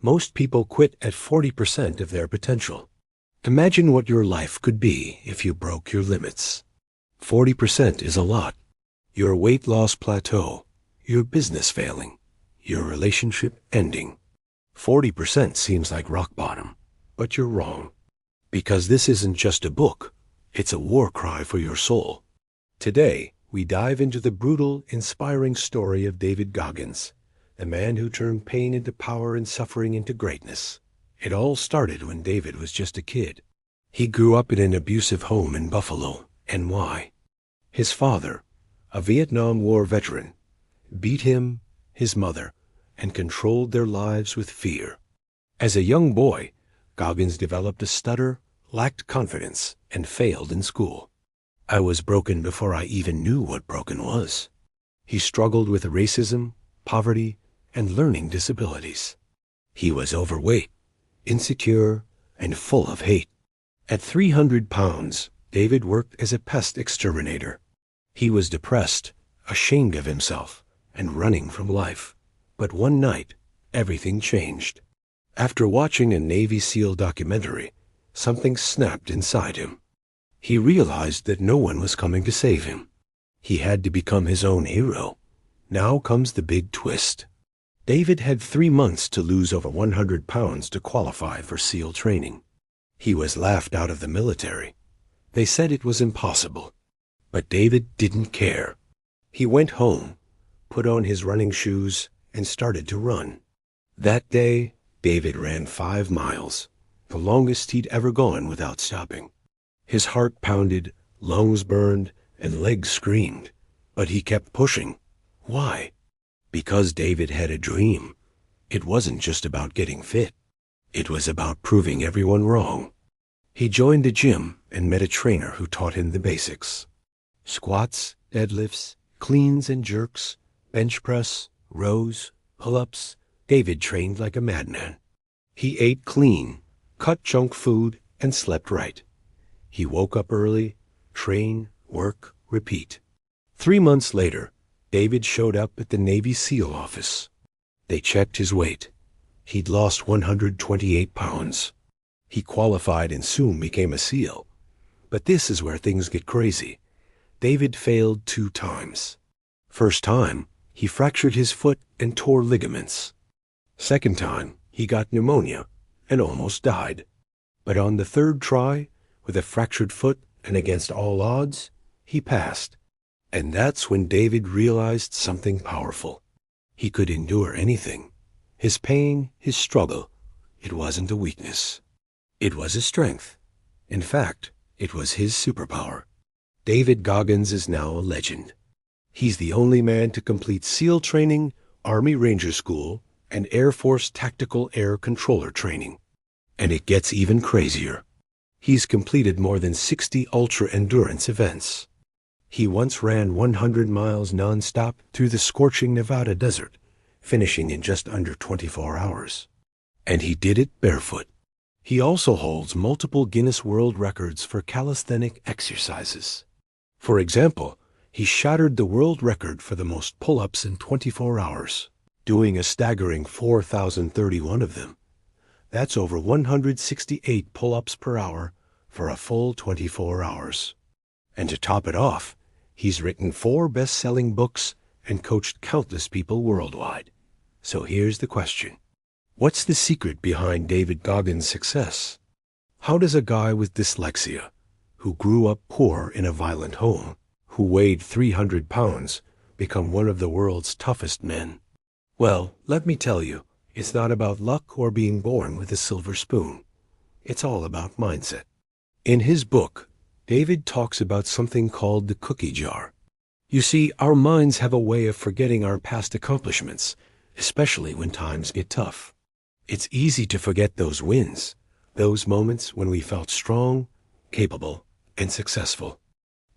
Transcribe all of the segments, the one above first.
Most people quit at 40% of their potential. Imagine what your life could be if you broke your limits. 40% is a lot. Your weight loss plateau, your business failing, your relationship ending. 40% seems like rock bottom, but you're wrong. Because this isn't just a book, it's a war cry for your soul. Today, we dive into the brutal, inspiring story of David Goggins, the man who turned pain into power and suffering into greatness. It all started when David was just a kid. He grew up in an abusive home in Buffalo, NY. His father, a Vietnam War veteran, beat him, his mother, and controlled their lives with fear. As a young boy, Goggins developed a stutter, lacked confidence, and failed in school. I was broken before I even knew what broken was. He struggled with racism, poverty, and learning disabilities. He was overweight, insecure, and full of hate. At 300 pounds, David worked as a pest exterminator. He was depressed, ashamed of himself, and running from life. But one night, everything changed. After watching a Navy SEAL documentary, something snapped inside him. He realized that no one was coming to save him. He had to become his own hero. Now comes the big twist. David had 3 months to lose over 100 pounds to qualify for SEAL training. He was laughed out of the military. They said it was impossible. But David didn't care. He went home, put on his running shoes, and started to run. That day, David ran 5 miles, the longest he'd ever gone without stopping. His heart pounded, lungs burned, and legs screamed. But he kept pushing. Why? Because David had a dream. It wasn't just about getting fit. It was about proving everyone wrong. He joined a gym and met a trainer who taught him the basics. Squats, deadlifts, cleans and jerks, bench press, rows, pull-ups. David trained like a madman. He ate clean, cut junk food, and slept right. He woke up early, train, work, repeat. 3 months later, David showed up at the Navy SEAL office. They checked his weight. He'd lost 128 pounds. He qualified and soon became a SEAL. But this is where things get crazy. David failed 2 times. First time, he fractured his foot and tore ligaments. Second time, he got pneumonia and almost died. But on the 3rd try, with a fractured foot and against all odds, he passed. And that's when David realized something powerful. He could endure anything. His pain, his struggle, it wasn't a weakness. It was a strength. In fact, it was his superpower. David Goggins is now a legend. He's the only man to complete SEAL training, Army Ranger School, and Air Force Tactical Air Controller training. And it gets even crazier. He's completed more than 60 ultra-endurance events. He once ran 100 miles nonstop through the scorching Nevada desert, finishing in just under 24 hours. And he did it barefoot. He also holds multiple Guinness World Records for calisthenic exercises. For example, he shattered the world record for the most pull-ups in 24 hours, doing a staggering 4,031 of them. That's over 168 pull-ups per hour for a full 24 hours. And to top it off, he's written 4 best-selling books and coached countless people worldwide. So here's the question. What's the secret behind David Goggins' success? How does a guy with dyslexia, who grew up poor in a violent home, who weighed 300 pounds, become one of the world's toughest men? Well, let me tell you, it's not about luck or being born with a silver spoon. It's all about mindset. In his book, David talks about something called the cookie jar. You see, our minds have a way of forgetting our past accomplishments, especially when times get tough. It's easy to forget those wins, those moments when we felt strong, capable, and successful.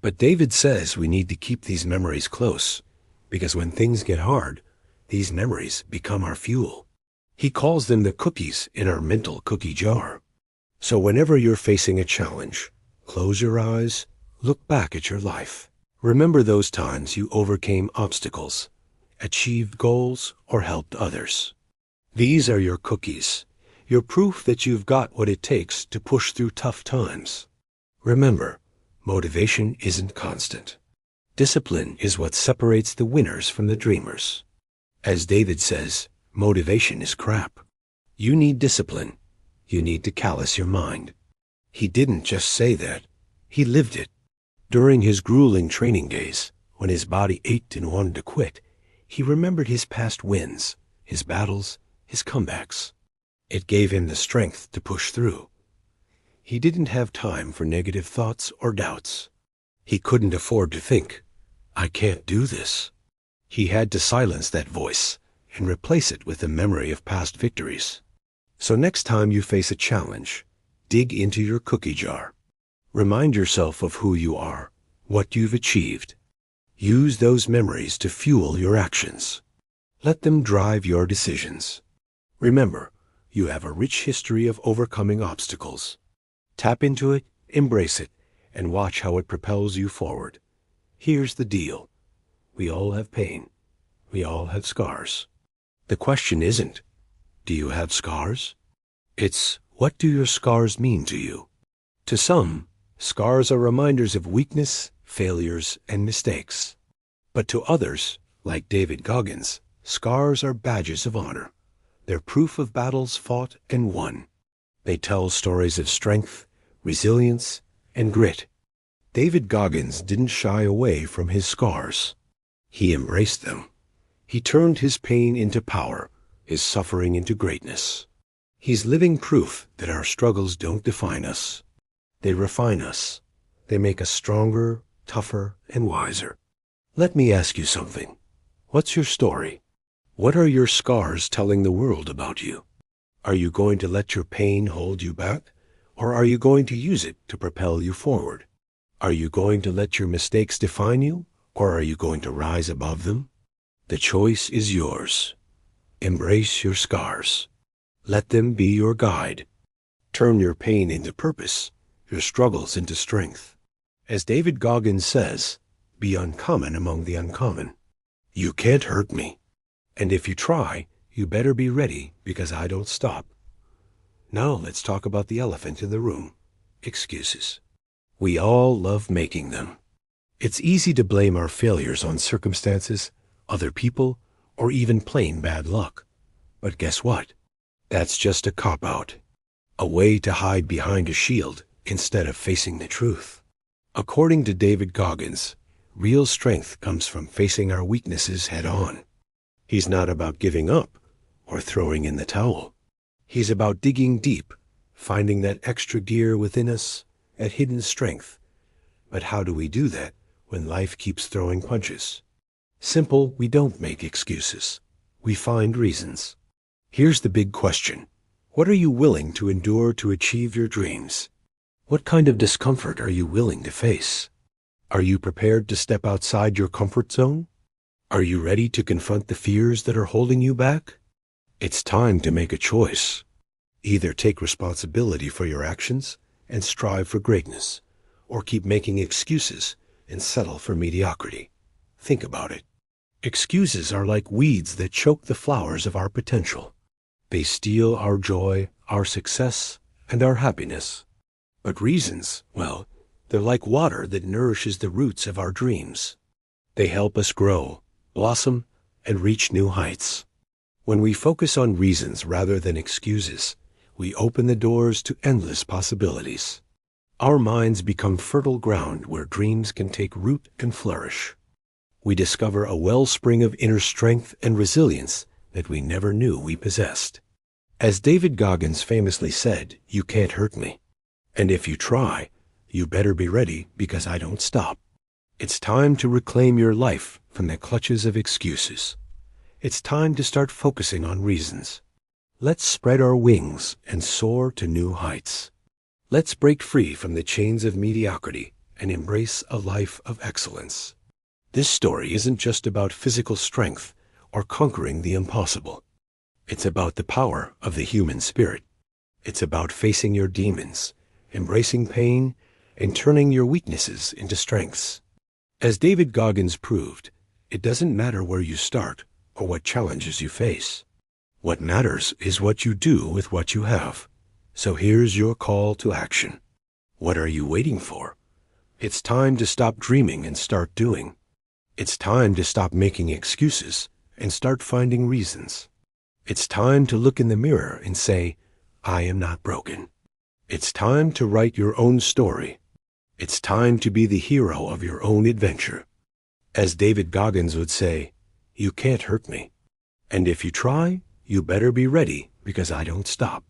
But David says we need to keep these memories close, because when things get hard, these memories become our fuel. He calls them the cookies in our mental cookie jar. So whenever you're facing a challenge, close your eyes, look back at your life. Remember those times you overcame obstacles, achieved goals, or helped others. These are your cookies, your proof that you've got what it takes to push through tough times. Remember, motivation isn't constant. Discipline is what separates the winners from the dreamers. As David says, motivation is crap. You need discipline. You need to callous your mind. He didn't just say that. He lived it. During his grueling training days, when his body ached and wanted to quit, he remembered his past wins, his battles, his comebacks. It gave him the strength to push through. He didn't have time for negative thoughts or doubts. He couldn't afford to think, I can't do this. He had to silence that voice and replace it with the memory of past victories. So next time you face a challenge, dig into your cookie jar. Remind yourself of who you are, what you've achieved. Use those memories to fuel your actions. Let them drive your decisions. Remember, you have a rich history of overcoming obstacles. Tap into it, embrace it, and watch how it propels you forward. Here's the deal. We all have pain. We all have scars. The question isn't, do you have scars? It's, what do your scars mean to you? To some, scars are reminders of weakness, failures, and mistakes. But to others, like David Goggins, scars are badges of honor. They're proof of battles fought and won. They tell stories of strength, resilience, and grit. David Goggins didn't shy away from his scars. He embraced them. He turned his pain into power, his suffering into greatness. He's living proof that our struggles don't define us. They refine us. They make us stronger, tougher, and wiser. Let me ask you something. What's your story? What are your scars telling the world about you? Are you going to let your pain hold you back, or are you going to use it to propel you forward? Are you going to let your mistakes define you, or are you going to rise above them? The choice is yours. Embrace your scars. Let them be your guide. Turn your pain into purpose, your struggles into strength. As David Goggins says, be uncommon among the uncommon. You can't hurt me. And if you try, you better be ready, because I don't stop. Now let's talk about the elephant in the room. Excuses. We all love making them. It's easy to blame our failures on circumstances, other people, or even plain bad luck. But guess what? That's just a cop-out. A way to hide behind a shield instead of facing the truth. According to David Goggins, real strength comes from facing our weaknesses head-on. He's not about giving up or throwing in the towel. He's about digging deep, finding that extra gear within us, that hidden strength. But how do we do that when life keeps throwing punches? Simple, we don't make excuses. We find reasons. Here's the big question. What are you willing to endure to achieve your dreams? What kind of discomfort are you willing to face? Are you prepared to step outside your comfort zone? Are you ready to confront the fears that are holding you back? It's time to make a choice. Either take responsibility for your actions and strive for greatness, or keep making excuses and settle for mediocrity. Think about it. Excuses are like weeds that choke the flowers of our potential. They steal our joy, our success, and our happiness. But reasons, well, they're like water that nourishes the roots of our dreams. They help us grow, blossom, and reach new heights. When we focus on reasons rather than excuses, we open the doors to endless possibilities. Our minds become fertile ground where dreams can take root and flourish. We discover a wellspring of inner strength and resilience that we never knew we possessed. As David Goggins famously said, you can't hurt me. And if you try, you better be ready, because I don't stop. It's time to reclaim your life from the clutches of excuses. It's time to start focusing on reasons. Let's spread our wings and soar to new heights. Let's break free from the chains of mediocrity and embrace a life of excellence. This story isn't just about physical strength or conquering the impossible. It's about the power of the human spirit. It's about facing your demons, embracing pain, and turning your weaknesses into strengths. As David Goggins proved, it doesn't matter where you start or what challenges you face. What matters is what you do with what you have. So here's your call to action. What are you waiting for? It's time to stop dreaming and start doing. It's time to stop making excuses and start finding reasons. It's time to look in the mirror and say, I am not broken. It's time to write your own story. It's time to be the hero of your own adventure. As David Goggins would say, you can't hurt me. And if you try, you better be ready because I don't stop.